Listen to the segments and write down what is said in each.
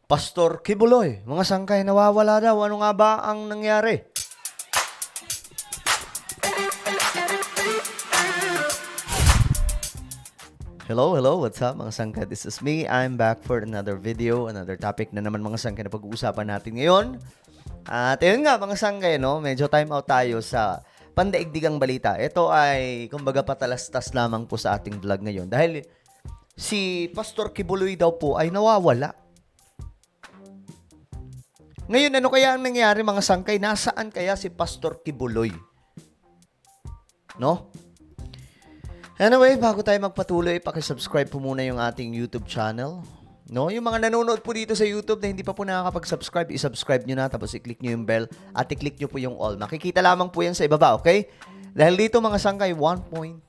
Pastor Kibuloy, mga sangkay nawawala daw. Ano nga ba ang nangyari? Hello, what's up mga sangkay? This is me. I'm back for another video, another topic na naman mga sangkay na pag-uusapan natin ngayon. At ayun nga mga sangkay, no? Medyo time out tayo sa pandaigdigang balita. Ito ay kumbaga patalastas lamang po sa ating vlog ngayon dahil si Pastor Kibuloy daw po ay nawawala. Ngayon, ano kaya ang nangyari mga sangkay? Nasaan kaya si Pastor Kibuloy? No? Anyway, bago tayo magpatuloy, pakisubscribe po muna yung ating YouTube channel. No? Yung mga nanonood po dito sa YouTube na hindi pa po nakakapag-subscribe, isubscribe nyo na, tapos i-click nyo yung bell at i-click nyo po yung all. Makikita lamang po yan sa ibaba, okay? Dahil dito mga sangkay, 1.19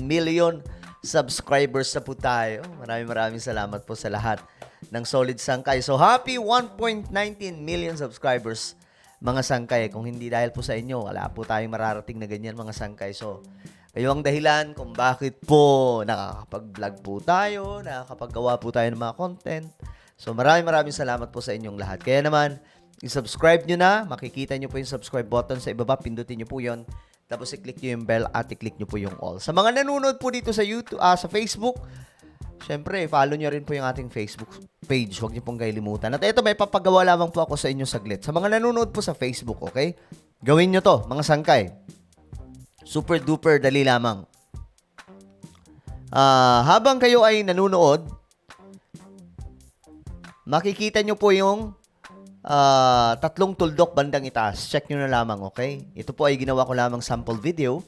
million subscribers na po tayo. Maraming salamat po sa lahat ng solid sangkay. So, happy 1.19 million subscribers, mga sangkay. Kung hindi dahil po sa inyo, wala po tayong mararating na ganyan, mga sangkay. So, kayo ang dahilan kung bakit po nakakapag-vlog po tayo, nakakapaggawa po tayo ng mga content. So, maraming salamat po sa inyong lahat. Kaya naman, i-subscribe nyo na. Makikita nyo po yung subscribe button sa ibaba. Pindutin nyo po yun. Tapos, i-click nyo yung bell at i-click nyo po yung all. Sa mga nanonood po dito sa YouTube, sa Facebook, syempre, follow nyo rin po yung ating Facebook page. Huwag nyo pong kailimutan. At ito, may papagawa lamang po ako sa inyo saglit. Sa mga nanonood po sa Facebook, okay? Gawin nyo to, mga sangkay. Super duper dali lamang. Habang kayo ay nanonood, makikita nyo po yung tatlong tuldok bandang itaas. Check nyo na lamang, okay? Ito po ay ginawa ko lamang sample video.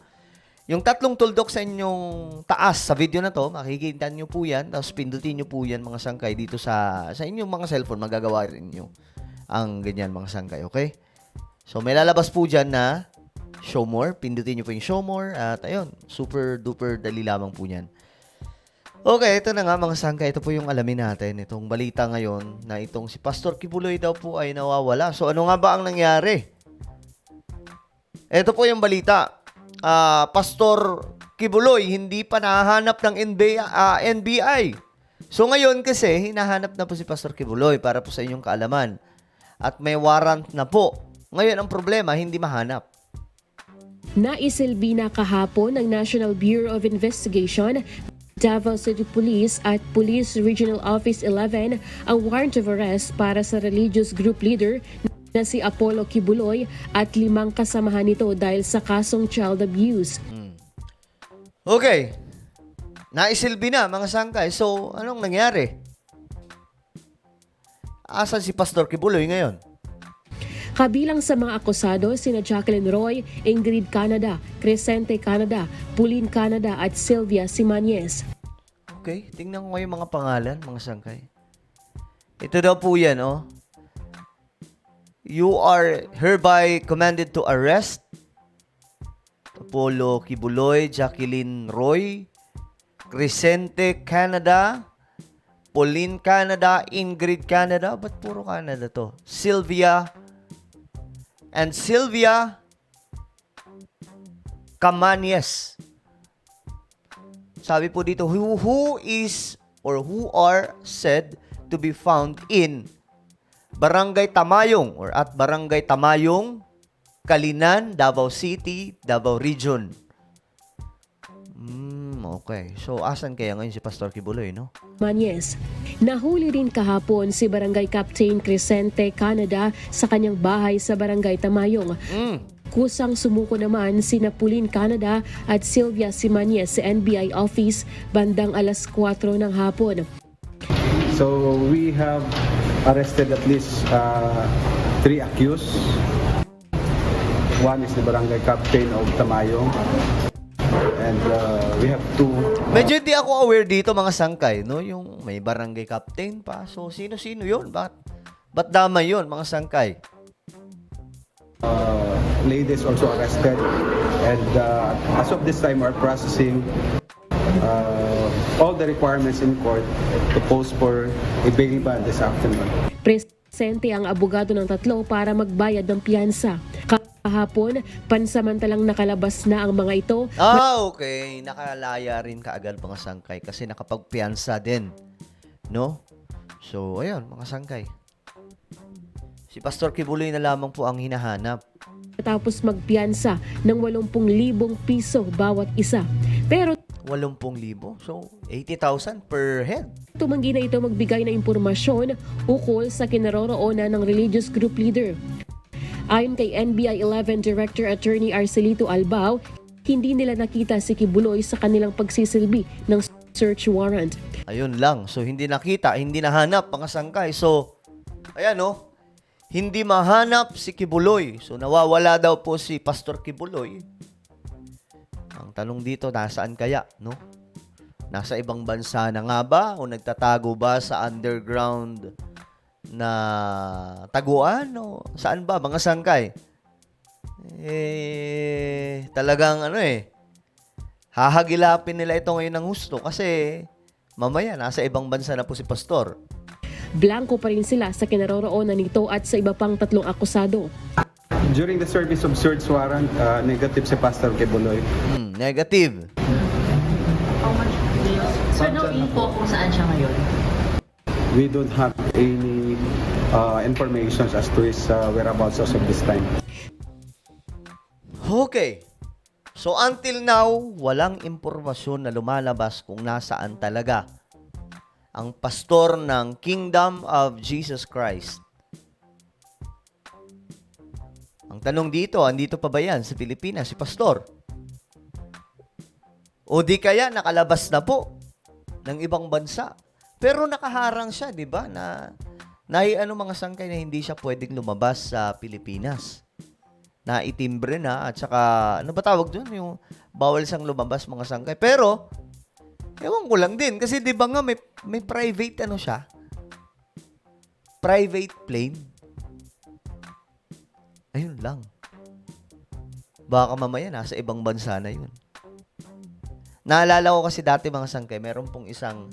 Yung tatlong tuldok sa inyong taas sa video na to, makikita nyo po yan, tapos pindutin nyo po yan mga sangkay dito sa inyong mga cellphone, magagawa rin nyo ang ganyan mga sangkay, okay? So may lalabas po dyan na show more, pindutin nyo po yung show more, at ayun, super duper dali lamang po yan. Okay, ito na nga mga sangkay, ito po yung alamin natin, itong balita ngayon na itong si Pastor Kibuloy daw po ay nawawala. So ano nga ba ang nangyari? Ito po yung balita. Pastor Kibuloy hindi pa nahahanap ng NBI. So ngayon kasi hinahanap na po si Pastor Kibuloy para po sa inyong kaalaman. At may warrant na po. Ngayon ang problema, hindi mahanap. Naisilbi na kahapon ng National Bureau of Investigation, Davao City Police at Police Regional Office 11 ang warrant of arrest para sa religious group leader na si Apollo Kibuloy at 5 kasamahan nito dahil sa kasong child abuse. Okay. Naisilbi na mga sangkay. So, anong nangyari? Asan si Pastor Kibuloy ngayon? Kabilang sa mga akusado sina Jacqueline Roy, Ingrid Canada, Crescente Canada, Pauline Canada at Sylvia Simanes. Okay, tingnan ko yung mga pangalan, mga sangkay. Ito daw po yan, oh. You are hereby commanded to arrest Apollo Kibuloy, Jacqueline Roy, Crescente Canada, Pauline Canada, Ingrid Canada. Ba't puro Canada to? Sylvia Camanies. Sabi po dito, who is or who are said to be found in Barangay Tamayong or at Barangay Tamayong, Kalinan, Davao City, Davao Region. Okay. So, asan kaya ngayon si Pastor Kibuloy, no? Manyes. Nahuli rin kahapon si Barangay Captain Crescente Canada sa kanyang bahay sa Barangay Tamayong. Kusang sumuko naman sina Pauline Canada at Sylvia Simanes sa NBI office bandang alas 4 ng hapon. So we have arrested at least 3 accused. One is the barangay captain of Tamayong. And we have 2. Medyo hindi ako aware dito mga sangkay, no? Yung may barangay captain pa. So, sino-sino yun? Ba't damay yun, mga sangkay? Ladies also arrested. And as of this time, we're processing all the requirements in court to post for a bail bond this afternoon. Presente ang abogado ng tatlo para magbayad ng piyansa. Kahapon, pansamantalang nakalabas na ang mga ito. Okay. Nakalaya rin kaagad mga sangkay kasi nakapagpiyansa din. No? So, ayun, mga sangkay. Si Pastor Kibuloy na lamang po ang hinahanap. Tapos magpiyansa ng 80,000 piso bawat isa. Pero 80,000. So, 80,000 per head. tumanggi na ito magbigay ng impormasyon ukol sa kinaroroonan ng religious group leader. Ayon kay NBI 11 Director Attorney Arcelito Albao, hindi nila nakita si Kibuloy sa kanilang pagsisilbi ng search warrant. Ayun lang. So, hindi nakita, hindi nahanap, mga sangkay. So, ayan oh, hindi mahanap si Kibuloy. So, nawawala daw po si Pastor Kibuloy. Ang tanong dito, nasaan kaya, no? Nasa ibang bansa na nga ba? O nagtatago ba sa underground na taguan? O saan ba, mga sangkay? Talagang hahagilapin nila ito ngayon ng husto kasi mamaya nasa ibang bansa na po si Pastor. Blanco pa rin sila sa kinaroroonan nito at sa iba pang 3 akusado. During the service of search warrant, negative si Pastor Kibuloy. Negative. How much bills? So, no info kung saan siya ngayon? We don't have any information as to his whereabouts as of this time. Okay. So until now, walang impormasyon na lumalabas kung nasaan talaga ang pastor ng Kingdom of Jesus Christ. Ang tanong dito, andito pa ba yan sa Pilipinas, si pastor? O di kaya nakalabas na po ng ibang bansa. Pero nakaharang siya, di ba? Na mga sangkay na hindi siya pwedeng lumabas sa Pilipinas. Na itimbre na at saka, ano ba tawag doon? Yung bawal siyang lumabas, mga sangkay. Pero, ewan ko lang din. Kasi di ba nga may private siya? Private plane. Ayun lang. Baka mamaya nasa ibang bansa na yun. Naalala ko kasi dati, mga sangkay, meron pong isang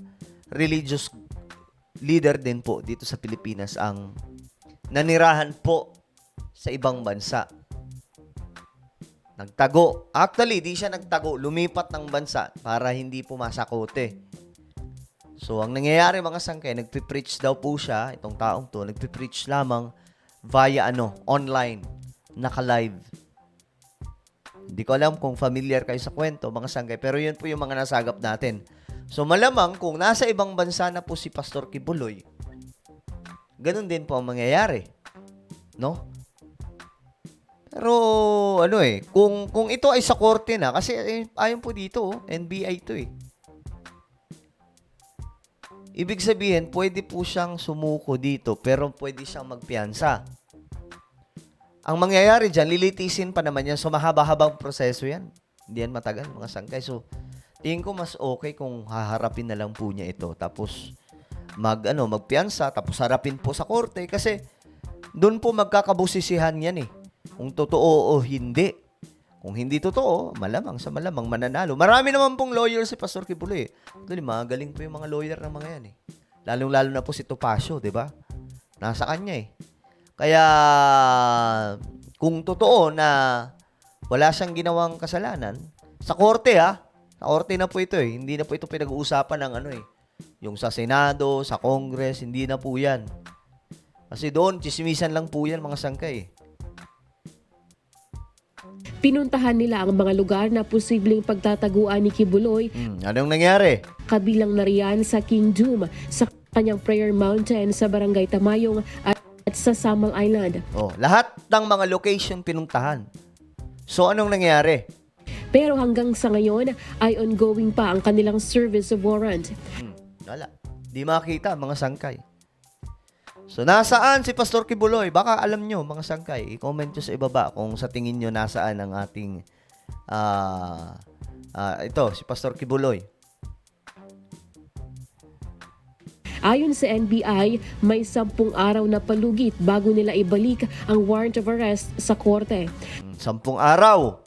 religious leader din po dito sa Pilipinas ang nanirahan po sa ibang bansa. Nagtago. Actually, di siya nagtago. Lumipat ng bansa para hindi pumasakote. So, ang nangyayari, mga sangkay, nagpipreach daw po siya, itong taong to, nagpipreach lamang via online, naka-live. Hindi ko alam kung familiar kayo sa kwento, mga sangkay, pero yun po yung mga nasagap natin. So, malamang kung nasa ibang bansa na po si Pastor Kibuloy, ganun din po ang mangyayari. No? Pero, kung ito ay sa korte na, kasi ayon po dito, NBI to Ibig sabihin, pwede po siyang sumuko dito, pero pwede siyang magpiyansa. Ang mangyayari dyan, lilitisin pa naman yan. So, mahaba-habang proseso yan. Hindi yan matagal, mga sangkay. So, tingin ko mas okay kung haharapin na lang po niya ito. Tapos, magpiyansa, tapos harapin po sa korte. Kasi, doon po magkakabusisihan yan kung totoo o hindi. Kung hindi totoo, malamang mananalo. Marami naman pong lawyer si Pastor Kibuloy. Actually, magaling po yung mga lawyer ng mga yan Lalong-lalo na po si Topacio, di ba? Nasa kanya Kaya, kung totoo na wala siyang ginawang kasalanan, sa korte sa korte na po ito Hindi na po ito pinag-uusapan ng yung sa Senado, sa Congress, hindi na po yan. Kasi doon, chismisan lang po yan, mga sangkay. Pinuntahan nila ang mga lugar na posibleng pagtataguan ni Kibuloy, Anong nangyari? kabilang na riyan sa Kingdom, sa kanyang Prayer Mountain sa Barangay Tamayong at sa Samal Island. Lahat ng mga location pinuntahan. So, anong nangyari? Pero hanggang sa ngayon ay ongoing pa ang kanilang service of warrant. Wala. Di makita, mga sangkay. So, nasaan si Pastor Kibuloy? Baka alam nyo, mga sangkay. I-comment nyo sa ibaba kung sa tingin nyo nasaan ang ating si Pastor Kibuloy. Ayon sa NBI, may 10 araw na palugit bago nila ibalik ang warrant of arrest sa korte. 10 araw.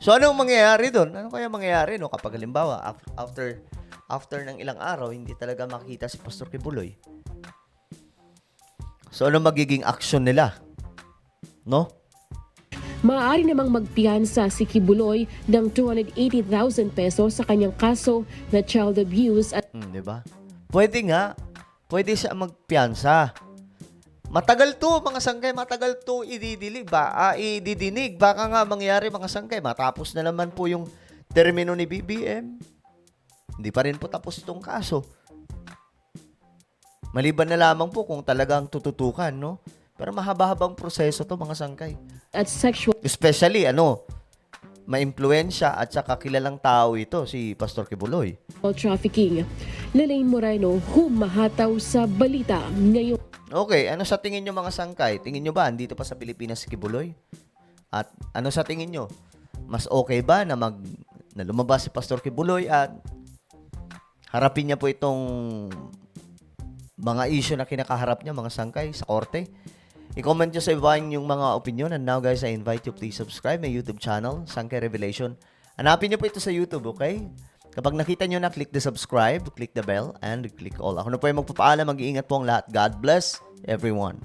So, anong mangyayari doon? Ano kaya mangyayari kapag halimbawa, after ng ilang araw, hindi talaga makita si Pastor Kibuloy? So, ano magiging action nila? No? Maaari namang magpiyansa si Kibuloy ng 280,000 pesos sa kanyang kaso na child abuse at Di ba? Pwede nga. pwede siya magpiyansa. Matagal to, mga sangkay, matagal to ididinig. Baka nga mangyari, mga sangkay, matapos na naman po yung termino ni BBM. Hindi pa rin po tapos itong kaso. Maliban na lamang po kung talagang tututukan, no? Pero mahaba-habang proseso to, mga sangkay. at sexual Especially, maimpluwensya at saka kilalang tao ito, si Pastor Kibuloy. trafficking. Lelaine Moreno, humahataw sa balita ngayon. Okay, ano sa tingin nyo, mga sangkay? Tingin nyo ba, andito pa sa Pilipinas si Kibuloy? At ano sa tingin nyo? Mas okay ba na lumabas si Pastor Kibuloy at harapin niya po itong mga issue na kinakaharap niya, mga sangkay, sa korte? I-comment nyo sa iba yung mga opinion. And now, guys, I invite you please subscribe my YouTube channel, Sangkay Revelation. Hanapin nyo po ito sa YouTube, okay? Kapag nakita nyo na, click the subscribe, click the bell, and click all. Ako na po yung magpapaalam. Mag-iingat po ang lahat. God bless everyone.